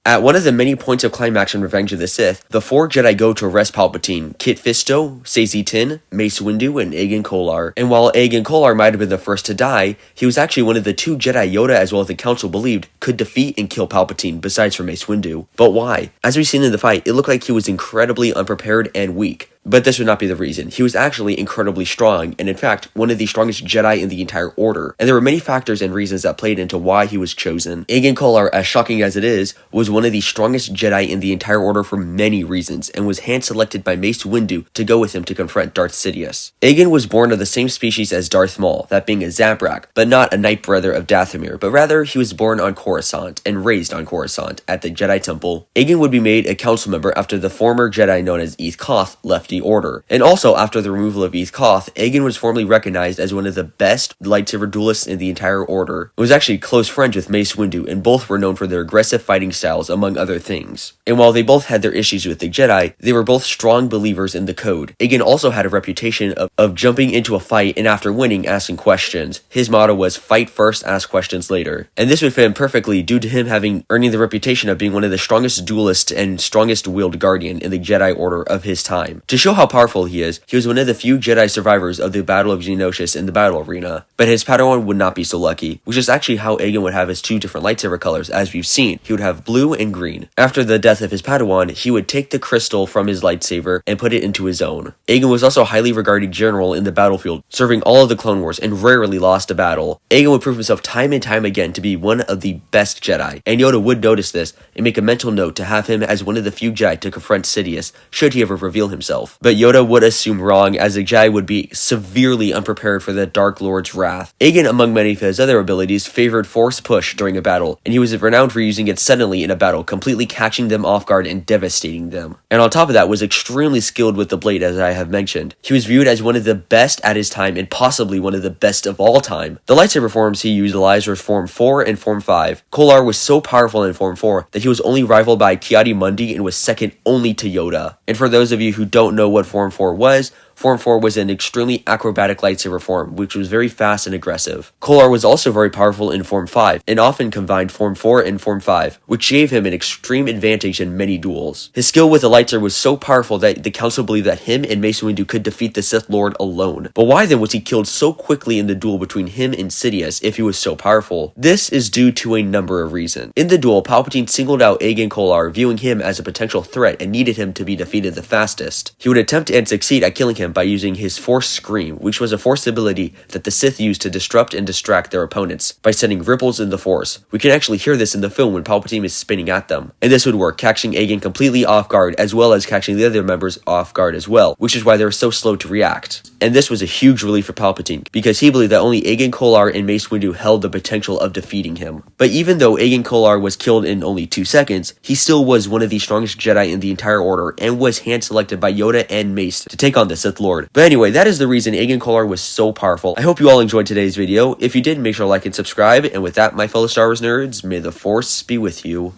At one of the many points of climax in Revenge of the Sith, the 4 Jedi go to arrest Palpatine: Kit Fisto, Saesee Tiin, Mace Windu, and Agen Kolar. And while Agen Kolar might have been the first to die, he was actually one of the 2 Jedi Yoda as well as the Council believed could defeat and kill Palpatine, besides for Mace Windu. But why? As we've seen in the fight, it looked like he was incredibly unprepared and weak. But this would not be the reason. He was actually incredibly strong, and in fact, one of the strongest Jedi in the entire order. And there were many factors and reasons that played into why he was chosen. Agen Kolar, as shocking as it is, was one of the strongest Jedi in the entire order for many reasons, and was hand-selected by Mace Windu to go with him to confront Darth Sidious. Agen was born of the same species as Darth Maul, that being a Zabrak, but not a Night Brother of Dathomir, but rather he was born on Coruscant, and raised on Coruscant, at the Jedi Temple. Agen would be made a council member after the former Jedi known as Eth Koth left the Order. And also, after the removal of Eth Koth, Agen was formally recognized as one of the best lightsaber duelists in the entire Order. He was actually close friends with Mace Windu, and both were known for their aggressive fighting styles, among other things. And while they both had their issues with the Jedi, they were both strong believers in the code. Agen also had a reputation of jumping into a fight and after winning, asking questions. His motto was, "Fight first, ask questions later." And this would fit him perfectly due to him earning the reputation of being one of the strongest duelists and strongest willed guardian in the Jedi Order of his time. To show how powerful he was one of the few Jedi survivors of the Battle of Geonosis in the battle arena. But his Padawan would not be so lucky, which is actually how Agen would have his 2 different lightsaber colors, as we've seen. He would have blue and green. After the death of his Padawan, he would take the crystal from his lightsaber and put it into his own. Agen was also a highly regarded general in the battlefield, serving all of the Clone Wars and rarely lost a battle. Agen would prove himself time and time again to be one of the best Jedi, and Yoda would notice this and make a mental note to have him as one of the few Jedi to confront Sidious, should he ever reveal himself. But Yoda would assume wrong, as the Jedi would be severely unprepared for the Dark Lord's wrath. Agen, among many of his other abilities, favored force push during a battle, and he was renowned for using it suddenly in a battle, completely catching them off guard and devastating them. And on top of that, was extremely skilled with the blade, as I have mentioned. He was viewed as one of the best at his time, and possibly one of the best of all time. The lightsaber forms he utilized were Form 4 and Form 5. Kolar was so powerful in Form 4 that he was only rivaled by Ki-Adi-Mundi and was second only to Yoda. And for those of you who don't know what Form 4 was, Form 4 was an extremely acrobatic lightsaber form, which was very fast and aggressive. Kolar was also very powerful in Form 5, and often combined Form 4 and Form 5, which gave him an extreme advantage in many duels. His skill with the lightsaber was so powerful that the Council believed that him and Mace Windu could defeat the Sith Lord alone. But why then was he killed so quickly in the duel between him and Sidious if he was so powerful? This is due to a number of reasons. In the duel, Palpatine singled out Agen Kolar, viewing him as a potential threat and needed him to be defeated the fastest. He would attempt and succeed at killing him by using his Force Scream, which was a Force ability that the Sith used to disrupt and distract their opponents by sending ripples in the Force. We can actually hear this in the film when Palpatine is spinning at them. And this would work, catching Agen completely off guard, as well as catching the other members off guard as well, which is why they were so slow to react. And this was a huge relief for Palpatine, because he believed that only Agen Kolar and Mace Windu held the potential of defeating him. But even though Agen Kolar was killed in only 2 seconds, he still was one of the strongest Jedi in the entire Order, and was hand-selected by Yoda and Mace to take on the Sith Lord. But anyway, that is the reason Agen Kolar was so powerful. I hope you all enjoyed today's video. If you did, make sure to like and subscribe, and with that, my fellow Star Wars nerds, may the Force be with you.